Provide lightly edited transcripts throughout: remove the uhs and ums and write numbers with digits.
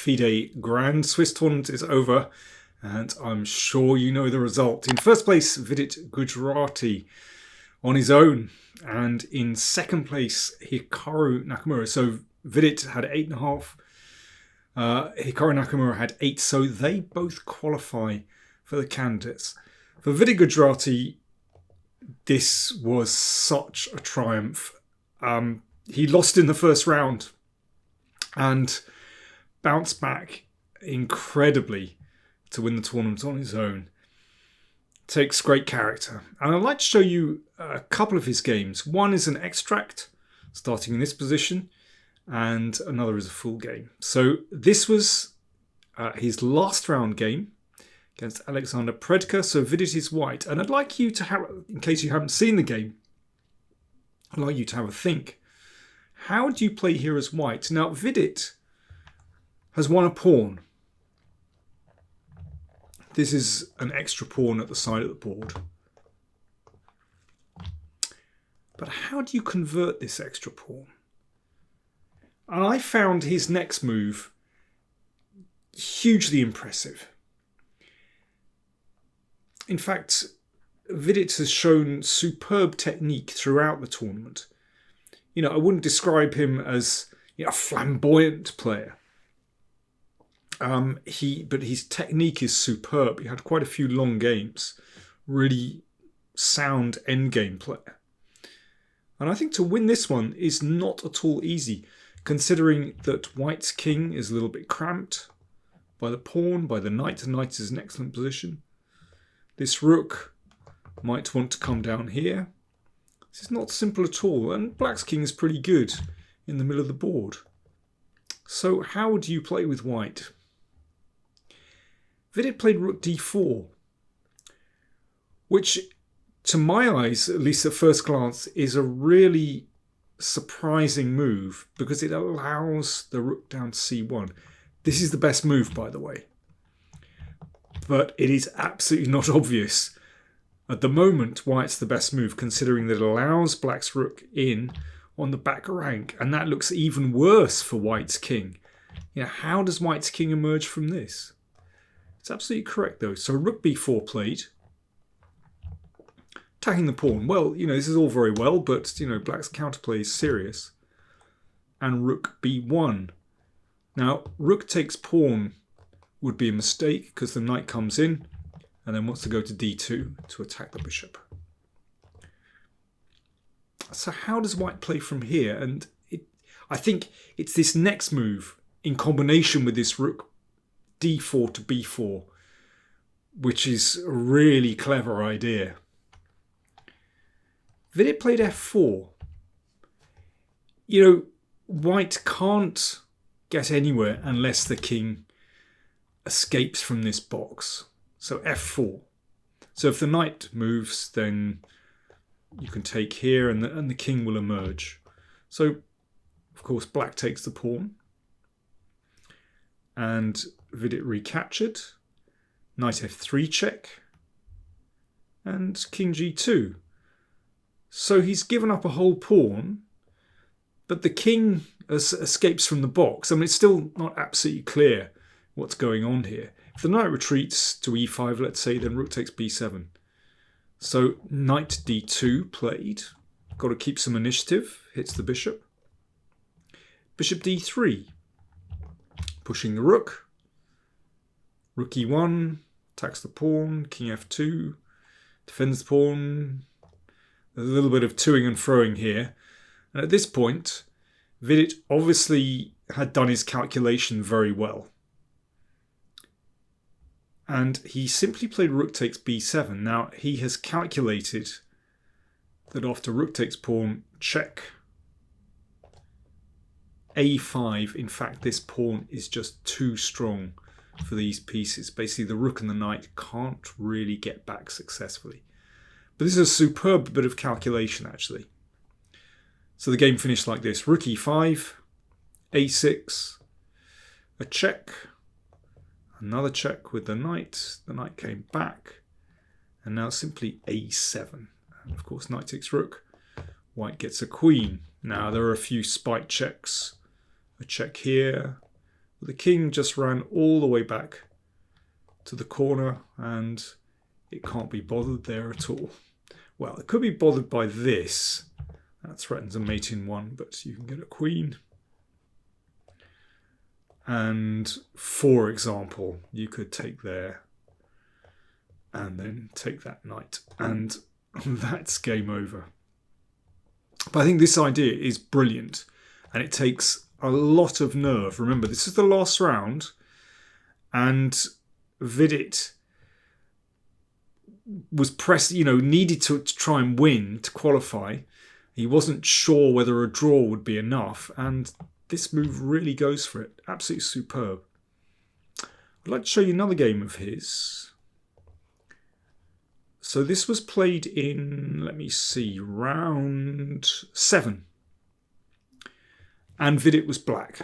FIDE Grand Swiss tournament is over, and I'm sure you know the result. In first place, Vidit Gujrathi on his own, and in second place, Hikaru Nakamura. So Vidit had 8.5, Hikaru Nakamura had 8, so they both qualify for the candidates. For Vidit Gujrathi, this was such a triumph. He lost in the first round and bounced back incredibly to win the tournament on his own. Takes great character. And I'd like to show you a couple of his games. One is an extract, starting in this position, and another is a full game. So this was his last round game against Alexander Predka. So Vidit is white. And I'd like you to have, in case you haven't seen the game, I'd like you to have a think. How do you play here as white? Now, Vidit has won a pawn. This is an extra pawn at the side of the board. But how do you convert this extra pawn? And I found his next move hugely impressive. In fact, Vidit has shown superb technique throughout the tournament. You know, I wouldn't describe him as a flamboyant player. But his technique is superb. He had quite a few long games. Really sound endgame player. And I think to win this one is not at all easy, considering that White's king is a little bit cramped by the pawn, by the knight. The knight is in excellent position. This rook might want to come down here. This is not simple at all, and Black's king is pretty good in the middle of the board. So how do you play with White? Vidit played rook d4, which to my eyes, at least at first glance, is a really surprising move because it allows the rook down to c1. This is the best move, by the way, but it is absolutely not obvious. At the moment, White's the best move, considering that it allows Black's rook in on the back rank, and that looks even worse for White's king. How does White's king emerge from this? It's absolutely correct, though. So rook b4 played. Attacking the pawn. Well, this is all very well, but, Black's counterplay is serious. And rook b1. Now, rook takes pawn would be a mistake because the knight comes in and then wants to go to d2 to attack the bishop. So how does White play from here? And I think it's this next move in combination with this rook d4 to b4, which is a really clever idea. Vidit played f4. White can't get anywhere unless the king escapes from this box. So f4. So if the knight moves, then you can take here and the king will emerge. So, of course, Black takes the pawn. And Vidit recaptured. Knight f3 check. And king g2. So he's given up a whole pawn, but the king escapes from the box. I mean, it's still not absolutely clear what's going on here. If the knight retreats to e5, let's say, then rook takes b7. So knight d2 played. Got to keep some initiative. Hits the bishop. Bishop d3. Pushing the rook. Rook e1. Attacks the pawn. King f2. Defends the pawn. There's a little bit of toing and froing here. And at this point, Vidit obviously had done his calculation very well. And he simply played rook takes b7. Now, he has calculated that after rook takes pawn, check, a5, in fact, this pawn is just too strong for these pieces. Basically, the rook and the knight can't really get back successfully. But this is a superb bit of calculation, actually. So the game finished like this. Rook e5, a6, a check, another check with the knight. The knight came back. And now simply a7. And of course, knight takes rook. White gets a queen. Now, there are a few spite checks. A check here, But the king just ran all the way back to the corner, and it can't be bothered there at all. Well, it could be bothered by this. That threatens a mate in one, but you can get a queen. And for example, you could take there and then take that knight, and that's game over. But I think this idea is brilliant, and it takes a lot of nerve. Remember, this is the last round, and Vidit was pressed, needed to try and win to qualify. He wasn't sure whether a draw would be enough, and this move really goes for it. Absolutely superb. I'd like to show you another game of his. So this was played in, let me see, round 7. And Vidit was black.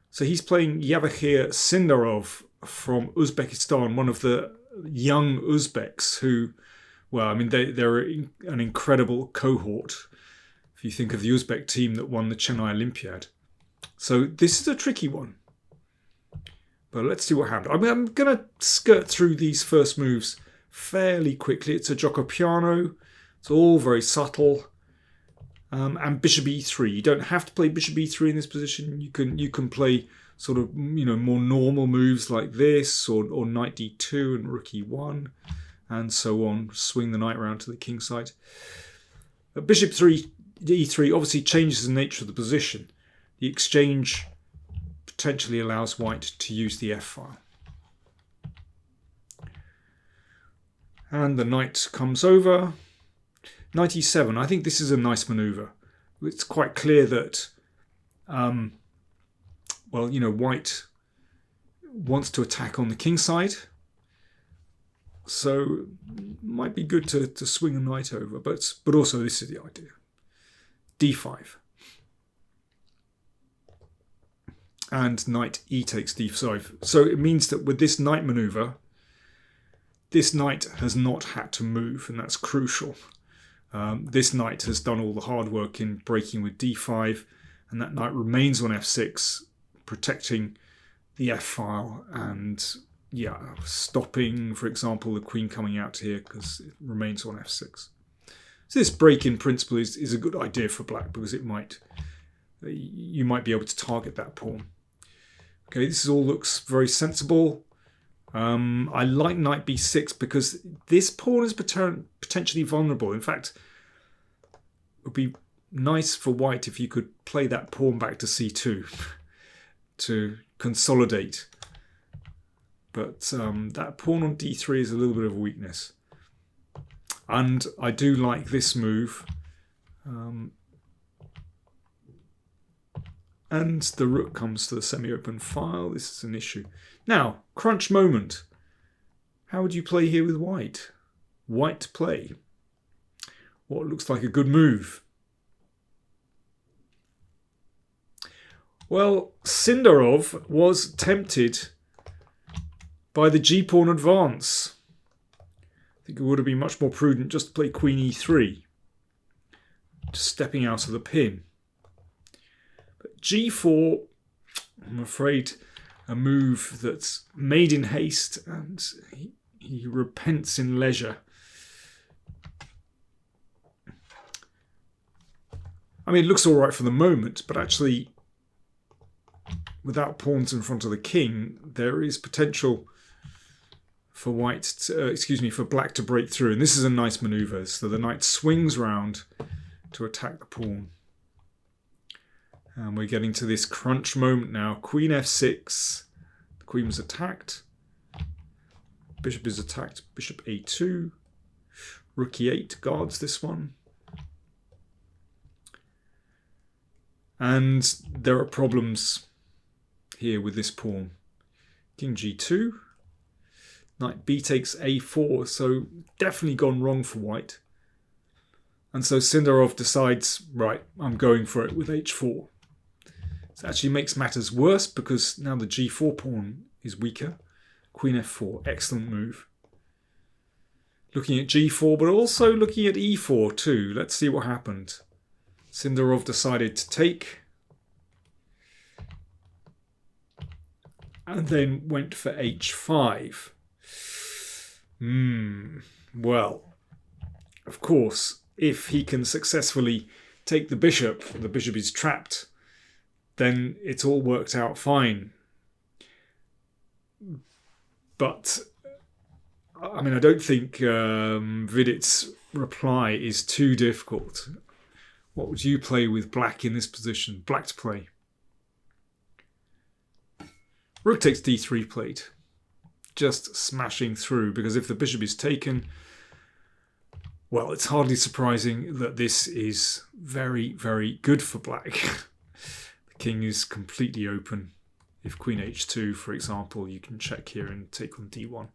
So he's playing Javokhir Sindarov from Uzbekistan, one of the young Uzbeks who, well, I mean, they're an incredible cohort. If you think of the Uzbek team that won the Chennai Olympiad. So this is a tricky one. But let's see what happens. I mean, I'm going to skirt through these first moves fairly quickly. It's a gioco piano. It's all very subtle. And bishop e3. You don't have to play bishop e3 in this position. You can play sort of more normal moves like this, or knight d2 and rook e1, and so on. Swing the knight around to the king side. Bishop e3 obviously changes the nature of the position. The exchange potentially allows white to use the f file. And the knight comes over. Knight e7. I think this is a nice maneuver. It's quite clear that, white wants to attack on the king side. So it might be good to swing a knight over. But also this is the idea. d5. And knight e takes d5. So it means that with this knight maneuver, this knight has not had to move, and that's crucial. This knight has done all the hard work in breaking with d5, and that knight remains on f6, protecting the f-file and, stopping, for example, the queen coming out here because it remains on f6. So this break in principle is a good idea for black because you might be able to target that pawn. Okay, this all looks very sensible. I like knight b6 because this pawn is potentially vulnerable. In fact, it would be nice for white if you could play that pawn back to c2 to consolidate. But that pawn on d3 is a little bit of a weakness. And I do like this move. And the rook comes to the semi-open file. This is an issue. Now, crunch moment. How would you play here with white? White to play. What looks like a good move? Well, Sindarov was tempted by the g-pawn advance. I think it would have been much more prudent just to play queen e3. Just stepping out of the pin. But g4, I'm afraid, a move that's made in haste, and he repents in leisure. I mean, it looks all right for the moment, but actually, without pawns in front of the king, there is potential for for black to break through. And this is a nice maneuver. So the knight swings round to attack the pawn. And we're getting to this crunch moment now. Queen f6. The queen was attacked. Bishop is attacked. Bishop a2. Rook e8 guards this one. And there are problems here with this pawn. King g2. Knight b takes a4. So definitely gone wrong for white. And so Sindarov decides, right, I'm going for it with h4. It actually makes matters worse because now the g4 pawn is weaker. Queen f4, excellent move. Looking at g4, but also looking at e4 too. Let's see what happened. Sindarov decided to take. and then went for h5. Well, of course, if he can successfully take the bishop is trapped, then it's all worked out fine. But I mean, I don't think Vidit's reply is too difficult. What would you play with black in this position? Black to play. Rook takes d3 played. Just smashing through, because if the bishop is taken, well, it's hardly surprising that this is very, very good for black. The king is completely open. If queen h2, for example, you can check here and take on d1.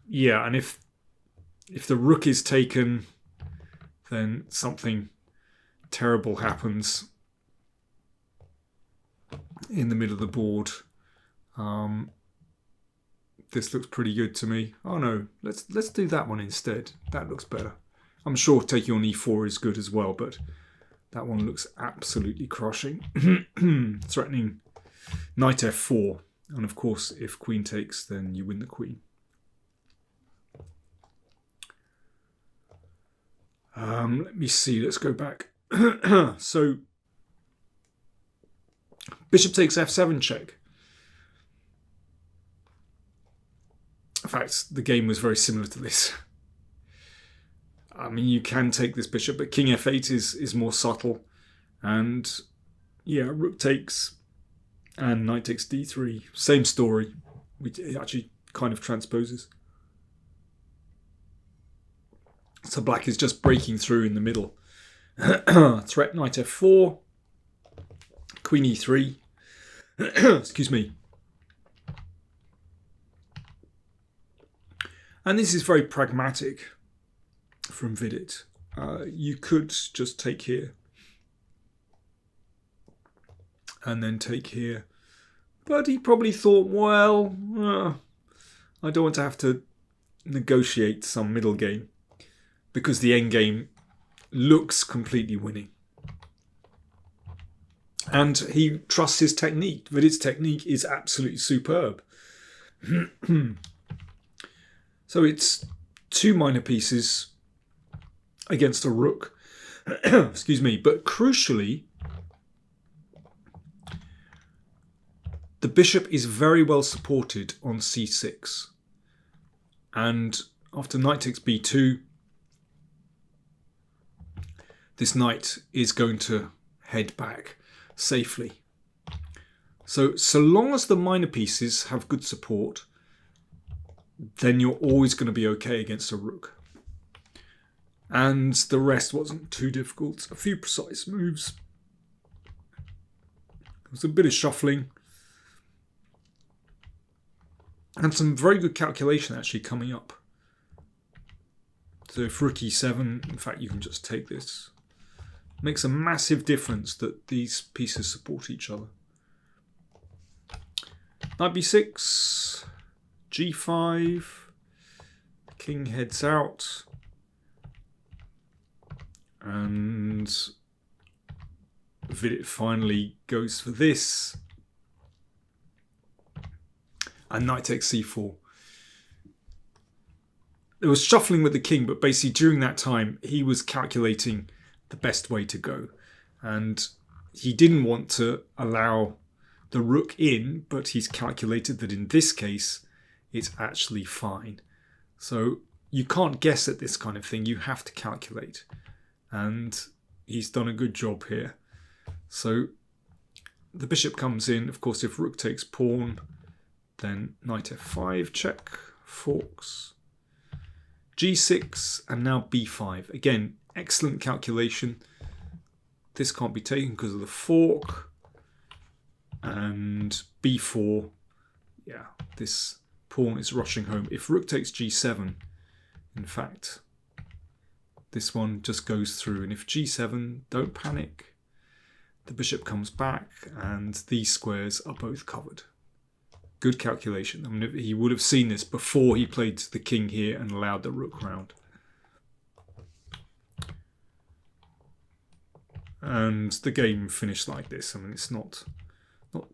Yeah, and if the rook is taken, then something terrible happens in the middle of the board. This looks pretty good to me. Oh no, let's do that one instead. That looks better. I'm sure taking on e4 is good as well, but that one looks absolutely crushing. Threatening knight f4. And of course, if queen takes, then you win the queen. Let me see. Let's go back. So, bishop takes f7 check. In fact, the game was very similar to this. I mean, you can take this bishop, but king f8 is more subtle. And yeah, rook takes and knight takes d3. Same story. It actually kind of transposes. So black is just breaking through in the middle. Threat knight f4. Queen e3. Excuse me. And this is very pragmatic from Vidit. You could just take here. And then take here. But he probably thought, well, I don't want to have to negotiate some middle game, because the endgame looks completely winning. And he trusts his technique. Vidit's technique is absolutely superb. So it's two minor pieces against a rook. Excuse me. But crucially, the bishop is very well supported on c6. And after knight takes b2, this knight is going to head back safely. So long as the minor pieces have good support, then you're always going to be okay against a rook. And the rest wasn't too difficult. A few precise moves. There was a bit of shuffling. And some very good calculation actually coming up. So if rook e7, in fact you can just take this. Makes a massive difference that these pieces support each other. Knight b6, g5, king heads out, and Vidit finally goes for this, and knight takes c4. There was shuffling with the king, but basically during that time he was calculating the best way to go, and he didn't want to allow the rook in, but he's calculated that in this case it's actually fine. So you can't guess at this kind of thing, you have to calculate, and he's done a good job here. So the bishop comes in. Of course, if rook takes pawn, then knight f5 check, forks, g6, and now b5. Again, excellent calculation. This can't be taken because of the fork. And b4, yeah, this pawn is rushing home. If rook takes g7, in fact, this one just goes through. And if g7, don't panic. The bishop comes back and these squares are both covered. Good calculation. I mean, he would have seen this before he played the king here and allowed the rook round. And the game finished like this. I mean, it's not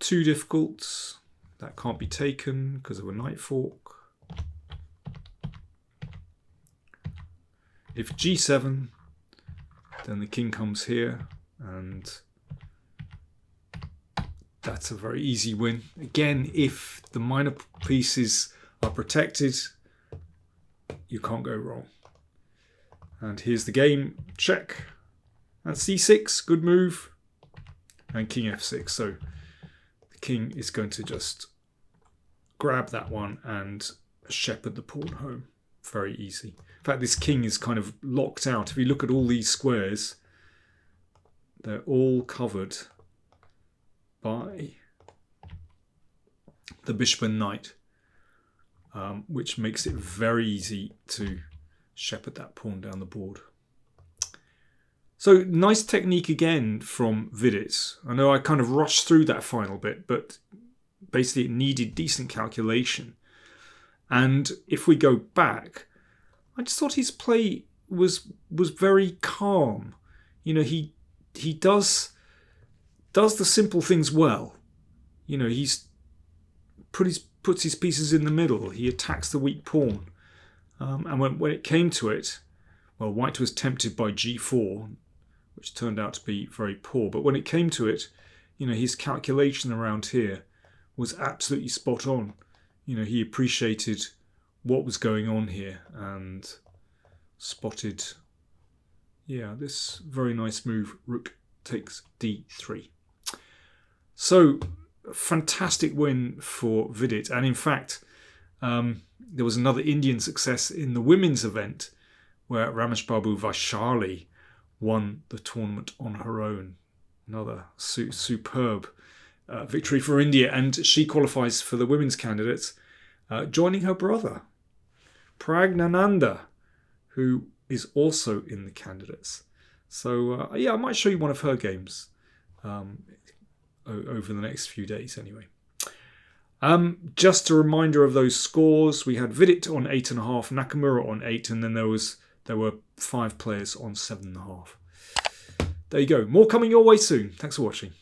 too difficult. That can't be taken because of a knight fork. If g7, then the king comes here, and that's a very easy win. Again, if the minor pieces are protected, you can't go wrong. And here's the game. Check. And c6, good move. And king f6. So the king is going to just grab that one and shepherd the pawn home. Very easy. In fact, this king is kind of locked out. If you look at all these squares, they're all covered by the bishop and knight, which makes it very easy to shepherd that pawn down the board. So nice technique again from Vidit. I know I kind of rushed through that final bit, but basically it needed decent calculation. And if we go back, I just thought his play was very calm. You know, he does the simple things well. You know, he's puts his pieces in the middle. He attacks the weak pawn. And when it came to it, well, white was tempted by g4, which turned out to be very poor. But when it came to it, you know, his calculation around here was absolutely spot on. You know, he appreciated what was going on here and spotted, yeah, this very nice move, rook takes d3. So, fantastic win for Vidit. And in fact, there was another Indian success in the women's event where Ramesh Babu Vaishali won the tournament on her own. Another superb victory for India. And she qualifies for the women's candidates, joining her brother, Pragnananda, who is also in the candidates. So, yeah, I might show you one of her games over the next few days anyway. Just a reminder of those scores. We had Vidit on 8.5, Nakamura on 8, and then there were 5 players on 7.5. There you go. More coming your way soon. Thanks for watching.